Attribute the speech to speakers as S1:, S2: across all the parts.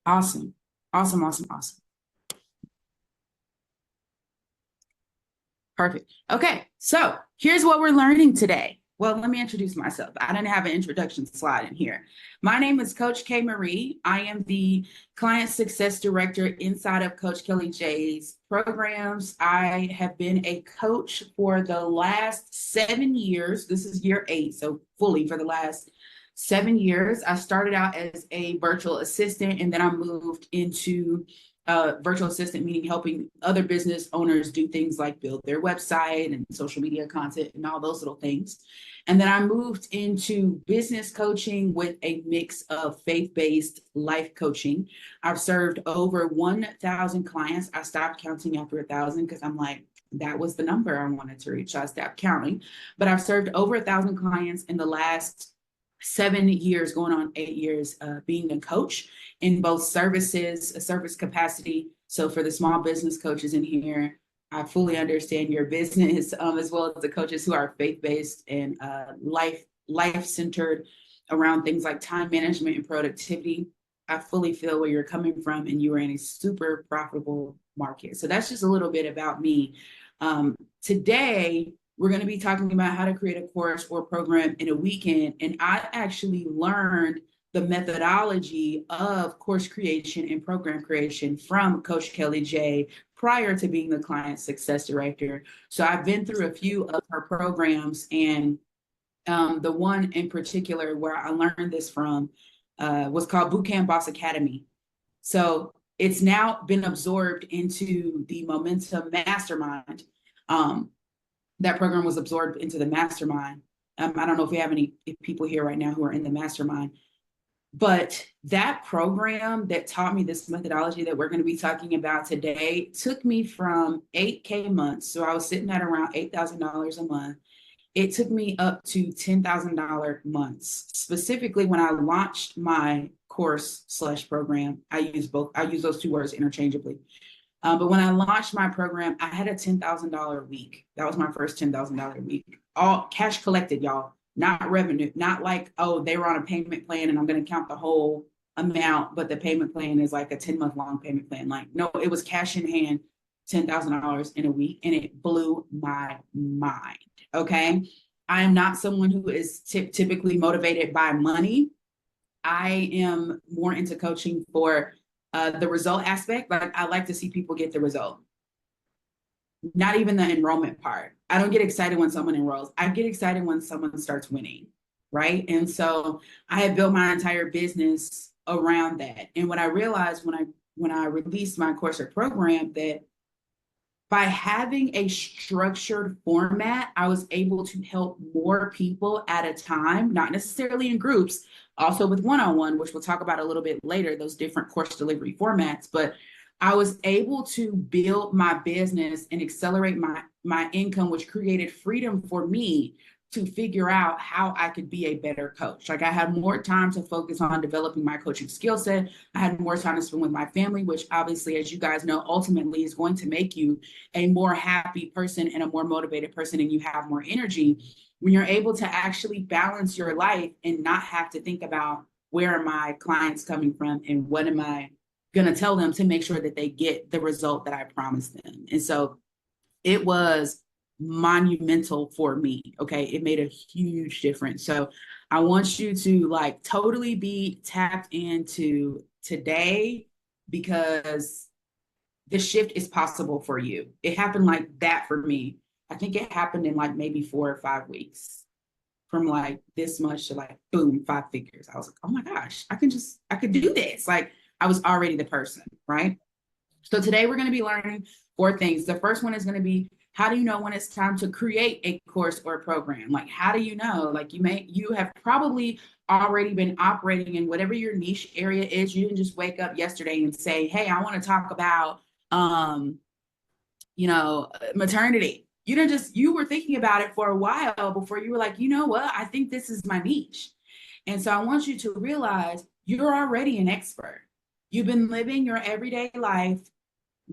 S1: Awesome. Awesome, awesome, awesome. Perfect. Okay, so here's what we're learning today. Well, let me introduce myself. I didn't have an introduction slide in here. My name is Coach K. Marie. I am the Client Success Director inside of Coach Kelly J's programs. I have been a coach for the last 7 years. This is year 8, so fully for the last 7 years. I started out as a virtual assistant, and then I moved into virtual assistant, meaning helping other business owners do things like build their website and social media content and all those little things. And then I moved into business coaching with a mix of faith-based life coaching. I've served over 1,000 clients. I stopped counting after 1,000 because I'm like, that was the number I wanted to reach. So I stopped counting. But I've served over 1,000 clients in the last 7 years, going on 8 years, being a coach in both services, a service capacity. So for the small business coaches in here, I fully understand your business, as well as the coaches who are faith-based and life-centered around things like time management and productivity. I fully feel where you're coming from, and you are in a super profitable market. So that's just a little bit about me. Today, we're going to be talking about how to create a course or program in a weekend. And I actually learned the methodology of course creation and program creation from Coach Kelly J prior to being the client success director. So I've been through a few of her programs, and the one in particular where I learned this from was called Bootcamp Boss Academy. So it's now been absorbed into the Momentum Mastermind. That program was absorbed into the mastermind. I don't know if we have any people here right now who are in the mastermind, but that program that taught me this methodology that we're going to be talking about today took me from 8K months. So I was sitting at around $8,000 a month. It took me up to $10,000 months. Specifically, when I launched my course/program, I use those two words interchangeably. But when I launched my program, I had a $10,000 week. That was my first $10,000 week. All cash collected, y'all, not revenue, not like, oh, they were on a payment plan and I'm going to count the whole amount, but the payment plan is like a 10-month long payment plan. Like, no, it was cash in hand, $10,000 in a week, and it blew my mind. Okay. I am not someone who is typically motivated by money. I am more into coaching for the result aspect. Like, I like to see people get the result, not even the enrollment part. I don't get excited when someone enrolls. I get excited when someone starts winning, right? And so I have built my entire business around that. And what I realized when I released my course or program, that by having a structured format, I was able to help more people at a time, not necessarily in groups, also with one-on-one, which we'll talk about a little bit later, those different course delivery formats. But I was able to build my business and accelerate my income, which created freedom for me to figure out how I could be a better coach. Like, I had more time to focus on developing my coaching skill set. I had more time to spend with my family, which obviously, as you guys know, ultimately is going to make you a more happy person and a more motivated person, and you have more energy when you're able to actually balance your life and not have to think about where are my clients coming from and what am I going to tell them to make sure that they get the result that I promised them. And so it was monumental for me. Okay. It made a huge difference. So I want you to like totally be tapped into today, because the shift is possible for you. It happened like that for me. I think it happened in like maybe 4 or 5 weeks, from like this much to like boom, 5 figures. I was like, oh my gosh, I could do this. Like, I was already the person, right? So today we're going to be learning 4 things. The first one is going to be, how do you know when it's time to create a course or a program? Like, how do you know? Like, you have probably already been operating in whatever your niche area is. You didn't just wake up yesterday and say, hey, I want to talk about um, maternity. You were thinking about it for a while before you were like, you know what? I think this is my niche. And so I want you to realize you're already an expert. You've been living your everyday life,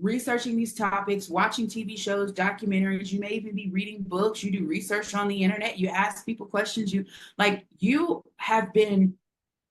S1: researching these topics, watching TV shows, documentaries. You may even be reading books. You do research on the internet. You ask people questions. You have been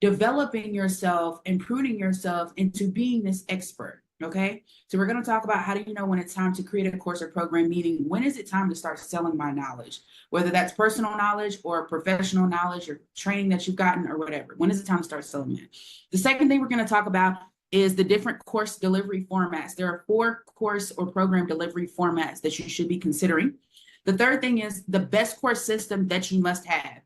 S1: developing yourself and pruning yourself into being this expert. Okay, so we're going to talk about how do you know when it's time to create a course or program, meaning when is it time to start selling my knowledge, whether that's personal knowledge or professional knowledge or training that you've gotten or whatever. When is it time to start selling it? The second thing we're going to talk about is the different course delivery formats. There are 4 course or program delivery formats that you should be considering. The third thing is the best course system that you must have.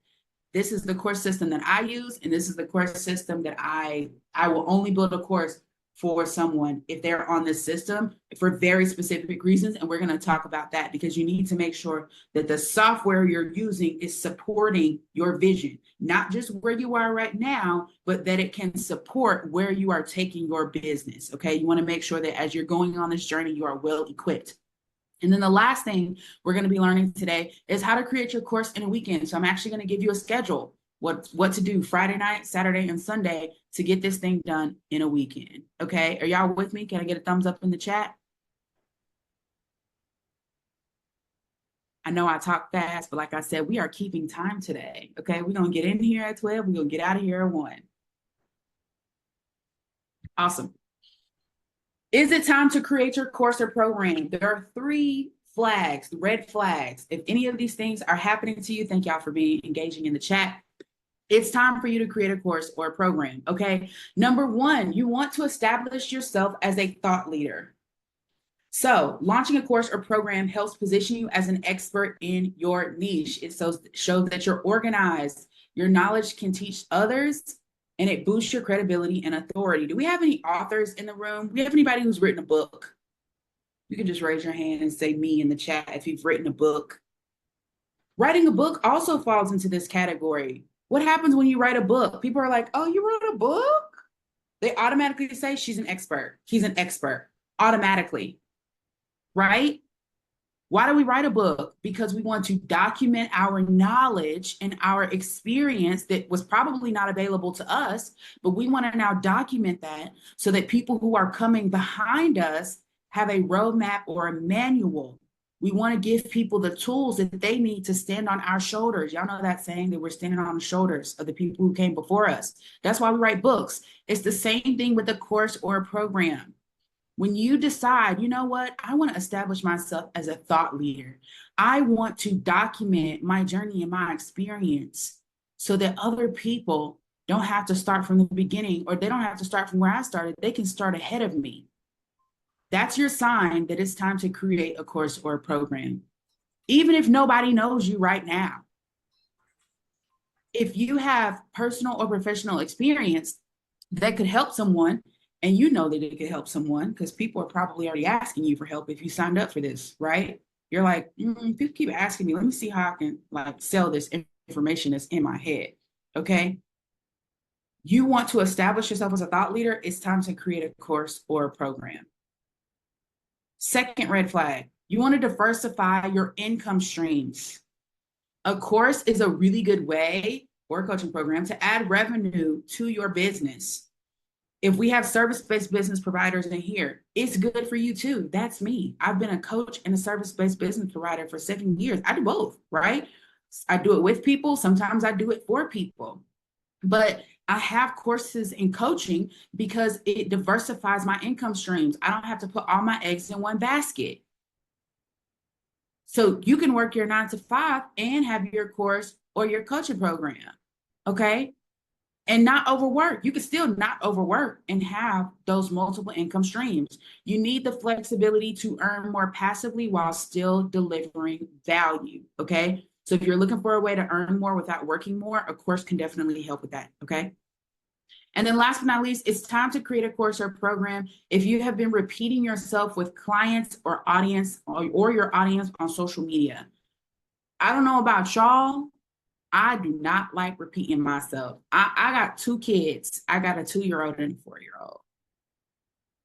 S1: This is the course system that I use, and this is the course system that I will only build a course for someone if they're on this system for very specific reasons. And we're going to talk about that because you need to make sure that the software you're using is supporting your vision, not just where you are right now, but that it can support where you are taking your business. Okay. You want to make sure that as you're going on this journey, you are well equipped. And then the last thing we're going to be learning today is how to create your course in a weekend. So I'm actually going to give you a schedule, what to do Friday night, Saturday, and Sunday to get this thing done in a weekend. Okay, are y'all with me? Can I get a thumbs up in the chat? I know I talk fast, but like I said, we are keeping time today. Okay, we're going to get in here at 12. We're going to get out of here at 1. Awesome. Is it time to create your course or program? There are 3 flags, red flags. If any of these things are happening to you, thank y'all for engaging in the chat. It's time for you to create a course or a program, okay? Number 1, you want to establish yourself as a thought leader. So launching a course or program helps position you as an expert in your niche. It shows that you're organized, your knowledge can teach others, and it boosts your credibility and authority. Do we have any authors in the room? Do we have anybody who's written a book? You can just raise your hand and say me in the chat if you've written a book. Writing a book also falls into this category. What happens when you write a book? People are like, oh, you wrote a book? They automatically say she's an expert. He's an expert, automatically, right? Why do we write a book? Because we want to document our knowledge and our experience that was probably not available to us, but we want to now document that so that people who are coming behind us have a roadmap or a manual. We want to give people the tools that they need to stand on our shoulders. Y'all know that saying that we're standing on the shoulders of the people who came before us. That's why we write books. It's the same thing with a course or a program. When you decide, you know what, I want to establish myself as a thought leader. I want to document my journey and my experience so that other people don't have to start from the beginning, or they don't have to start from where I started. They can start ahead of me. That's your sign that it's time to create a course or a program, even if nobody knows you right now. If you have personal or professional experience that could help someone, and you know that it could help someone because people are probably already asking you for help if you signed up for this, right? You're like, people keep asking me, let me see how I can like sell this information that's in my head, okay? You want to establish yourself as a thought leader, it's time to create a course or a program. Second red flag, you want to diversify your income streams. A course is a really good way, or a coaching program, to add revenue to your business. If we have service-based business providers in here, it's good for you too. That's me. I've been a coach and a service-based business provider for 7 years. I do both, right? I do it with people. Sometimes I do it for people. But I have courses in coaching because it diversifies my income streams. I don't have to put all my eggs in one basket. So you can work your 9 to 5 and have your course or your coaching program, okay? And not overwork. You can still not overwork and have those multiple income streams. You need the flexibility to earn more passively while still delivering value, okay? So if you're looking for a way to earn more without working more, a course can definitely help with that, okay? And then last but not least, it's time to create a course or program. If you have been repeating yourself with clients or audience or your audience on social media, I don't know about y'all, I do not like repeating myself. I got 2 kids. I got a 2-year-old and a 4-year-old.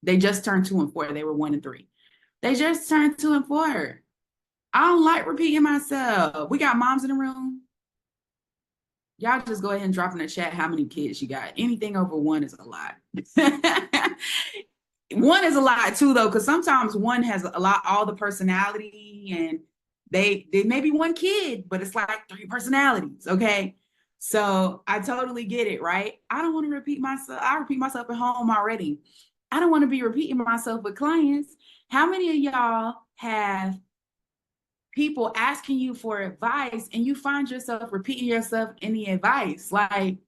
S1: They just turned 2 and 4. They were 1 and 3. They just turned 2 and 4. I don't like repeating myself. We got moms in the room. Y'all just go ahead and drop in the chat how many kids you got. Anything over 1 is a lot. 1 is a lot too, though, because sometimes 1 has all the personality, and they may be 1 kid, but it's like 3 personalities, okay? So I totally get it, right? I don't want to repeat myself. I repeat myself at home already. I don't want to be repeating myself with clients. How many of y'all have people asking you for advice and you find yourself repeating yourself in the advice? Like,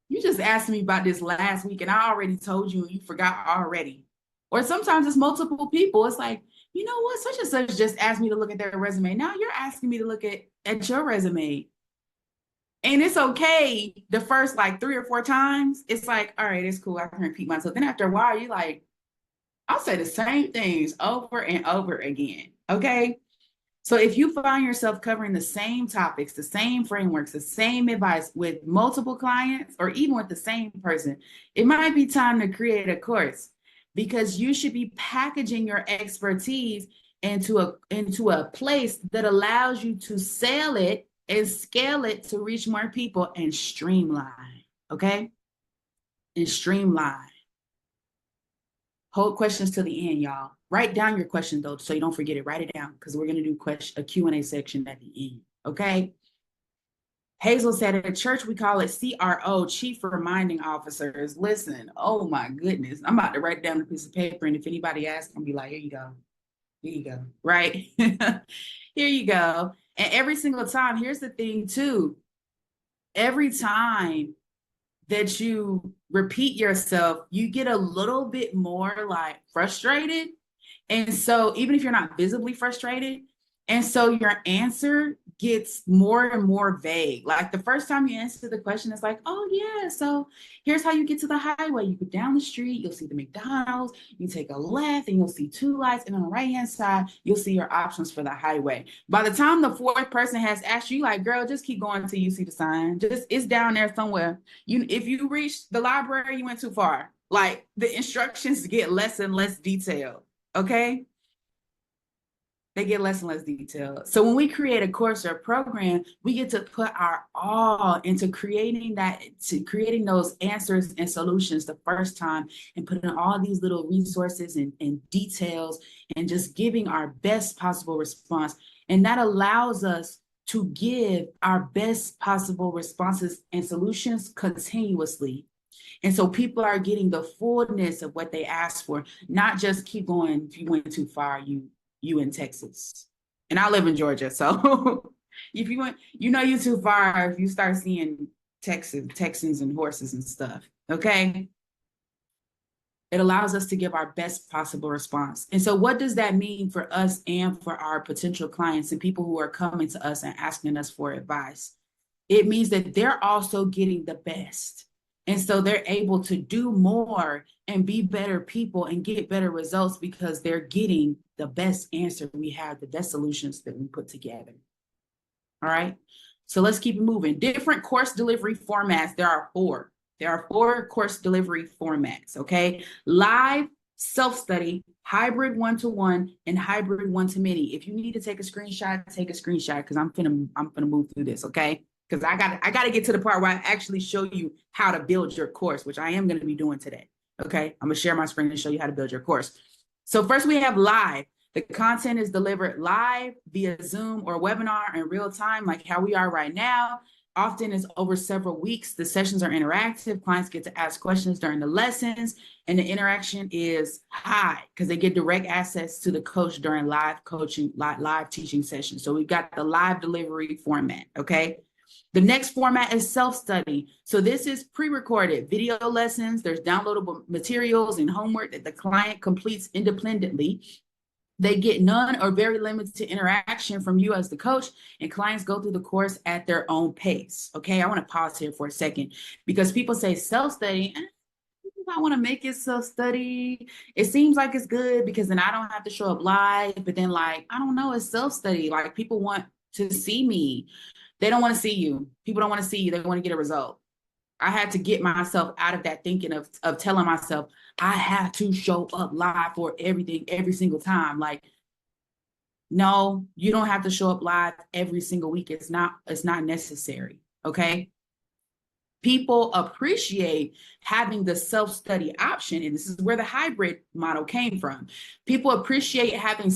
S1: you just asked me about this last week and I already told you and you forgot already. Or sometimes it's multiple people. It's like, you know what, such and such just asked me to look at their resume. Now you're asking me to look at your resume. And it's okay the first like 3 or 4 times. It's like, all right, it's cool. I can repeat myself. Then after a while, you're like, I'll say the same things over and over again. Okay. So if you find yourself covering the same topics, the same frameworks, the same advice with multiple clients, or even with the same person, it might be time to create a course, because you should be packaging your expertise into a place that allows you to sell it and scale it to reach more people and streamline. Okay? And streamline. Hold questions to the end, y'all. Write down your question though, so you don't forget it. Write it down, because we're going to do a Q&A section at the end. Okay? Hazel said at church, we call it CRO, Chief Reminding Officers. Listen, oh my goodness. I'm about to write down a piece of paper, and if anybody asks, I'm going to be like, here you go. Here you go. Right? Here you go. And every single time, here's the thing too. Every time that you repeat yourself, you get a little bit more like frustrated. And so even if you're not visibly frustrated, and so your answer gets more and more vague. Like the first time you answer the question, it's like, oh yeah, so here's how you get to the highway. You go down the street, you'll see the McDonald's, you take a left and you'll see 2 lights, and on the right-hand side, you'll see your options for the highway. By the time the fourth person has asked you, like, girl, just keep going until you see the sign. Just, it's down there somewhere. If you reach the library, you went too far. Like the instructions get less and less detailed. Okay? They get less and less detailed. So when we create a course or a program, we get to put our all into creating those answers and solutions the first time, and putting all these little resources and details, and just giving our best possible response. And that allows us to give our best possible responses and solutions continuously. And so people are getting the fullness of what they asked for, not just keep going. If you went too far, you in Texas. And I live in Georgia. So if you went, you're too far if you start seeing Texans and horses and stuff. Okay. It allows us to give our best possible response. And so what does that mean for us and for our potential clients and people who are coming to us and asking us for advice? It means that they're also getting the best. And so they're able to do more and be better people and get better results, because they're getting the best answer we have, the best solutions that we put together. All right. So let's keep it moving. Different course delivery formats. There are 4. There are 4 course delivery formats. Okay. Live, self-study, hybrid 1-to-1, and hybrid 1-to-many. If you need to take a screenshot, take a screenshot, because I'm gonna move through this. Okay. Because I got to get to the part where I actually show you how to build your course, which I am going to be doing today. Okay. I'm going to share my screen and show you how to build your course. So first we have live. The content is delivered live via Zoom or webinar in real time, like how we are right now. Often it's over several weeks. The sessions are interactive. Clients get to ask questions during the lessons, and the interaction is high because they get direct access to the coach during live coaching, live teaching sessions. So we've got the live delivery format. Okay. The next format is self-study. So this is pre-recorded video lessons. There's downloadable materials and homework that the client completes independently. They get none or very limited interaction from you as the coach, and clients go through the course at their own pace. Okay, I want to pause here for a second, because people say self-study. I want to make it self-study. It seems like it's good because then I don't have to show up live, but then like, I don't know, it's self-study. Like people want to see me. They don't want to see you. People don't want to see you. They want to get a result. I had to get myself out of that thinking of telling myself I have to show up live for everything every single time. Like, no, you don't have to show up live every single week. It's not necessary. Okay. People appreciate having the self-study option, and this is where the hybrid model came from. People appreciate having